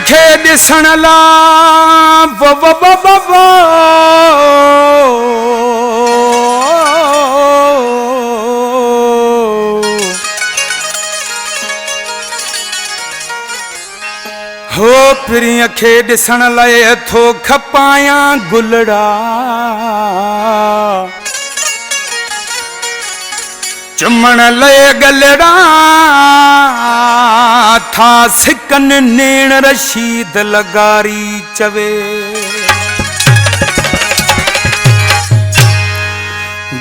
खे ॾिसण ला हो पिरीअ खे ॾिसण लाइ थो खपायां गुलड़ा चुमण लाइ गलड़ा था सिकन नेण रशीद लगारी चवे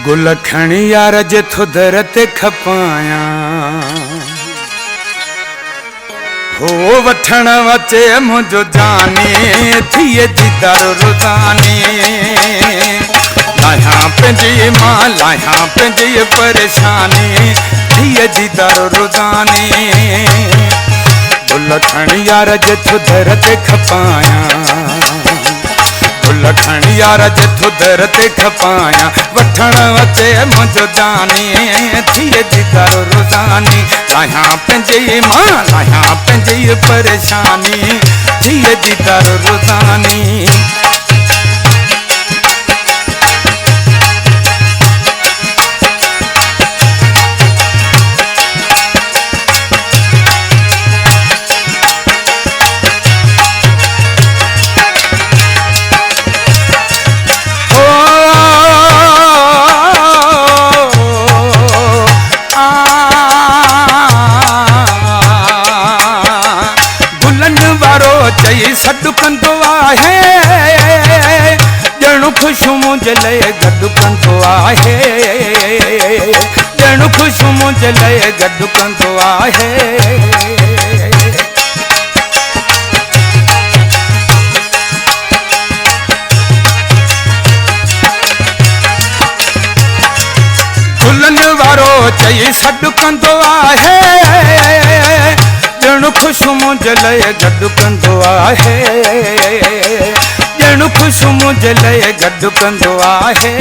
गुल खणी यार जे थुदर ते खपायां हो वठण अचे मुझो जाने थिए दीदार रोजाने लाया पंहिंजी मां लाया पंहिंजी परेशानी थिए दीदार रोजाने गुल खणी यार जे थुदर ते खपायां गुल खणी यार जे थुदर ते खपायां वठण अचे मुझो जाने थिए दीदार रोजानी लाया पंहिंजी मां लाया पंहिंजी परेशानी थिए दीदार रोजानी चई सॾु कंदो आहे ॼण ख़ुशि मुंहिंजे लाइ गॾु कंदो आहे ॼण ख़ुशि मुंहिंजे लाइ गॾु कंदो आहे गुलनि वारो चई सॾु कंदो आहे ॼण ख़ुशि मुंहिंजे लाइ गॾु कंदो आहे ॼण ख़ुशि मुंहिंजे लाइ गॾु कंदो आहे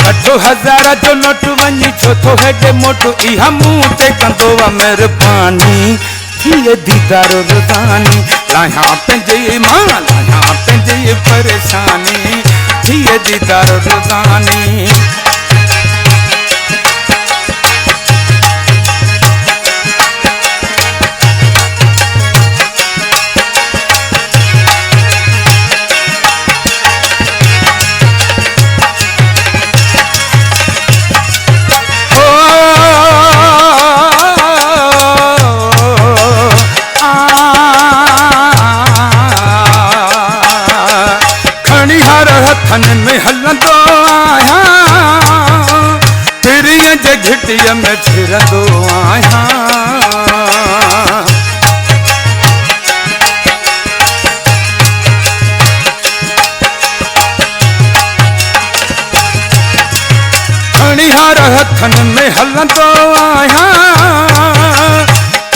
वठो हज़ार जो नोट वञी छो थो हेॾे मोटो इहा मूं ते कंदो आहे महिरबानी थिए दीदार रोज़ानी लाया पंहिंजी मां लाया पंहिंजी परेशानी थिए दीदार रोज़ानी हथन में हलंदो आहियां पिरीअ जे घिटीअ में फिरंदो आहियां खणिहार हथन में हलंदो आहियां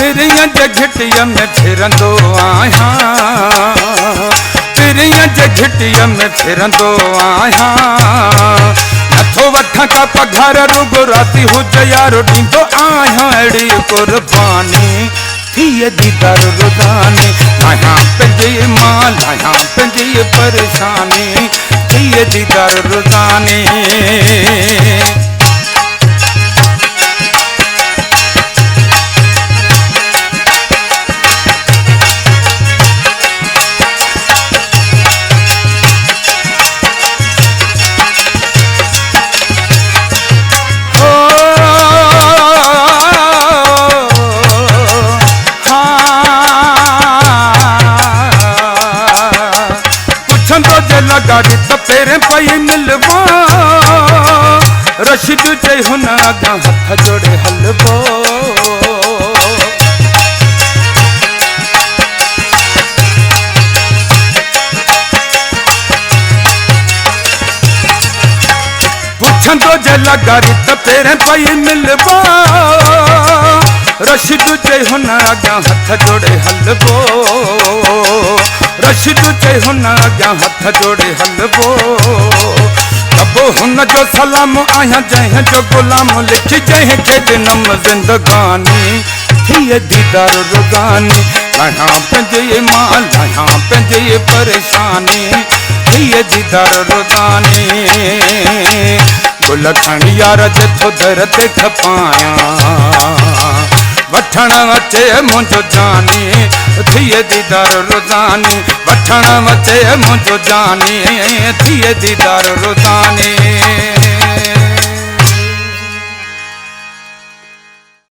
पिरीअ जे घिटीअ में फिरंदो आहियां पिरीअ जे घिटीअ में फिरंदो आहियां नथो वठां का पघार रुगो राती हुजे यारो ॾींदो आहियां अहिड़ी कुर्बानी थिए दीदार रोज़ानी लाया पंहिंजी मां लाया पंहिंजी परेशानी थिए दीदार रोज़ानी गाड़ी त पेरे पई मिलबो रशीद चई हुन अॻां हथ जोड़े हलबो पुछंदो जे गाड़ी त पेरे पई मिलबो रशीद चई हुन अॻां हथ जोड़े हलबो रशीद चई हुन अॻियां हथ जोड़े हलबो कबो हुन जो सलाम आहियां जंहिंजो गुलाम लिखी जंहिंखे ॾिनमि ज़िंदगानी थिए दीदार रोज़ानी लाया पंजे मां लाया पंजे परेशानी थिए दीदार रोज़ानी गुल खणी यार जिथो दर ते खपाया वठण अचे मुंहिंजो जानी थिए दीदार रोज़ानी वठण अचे मुंहिंजो जानी थिए दीदार रोज़ानी।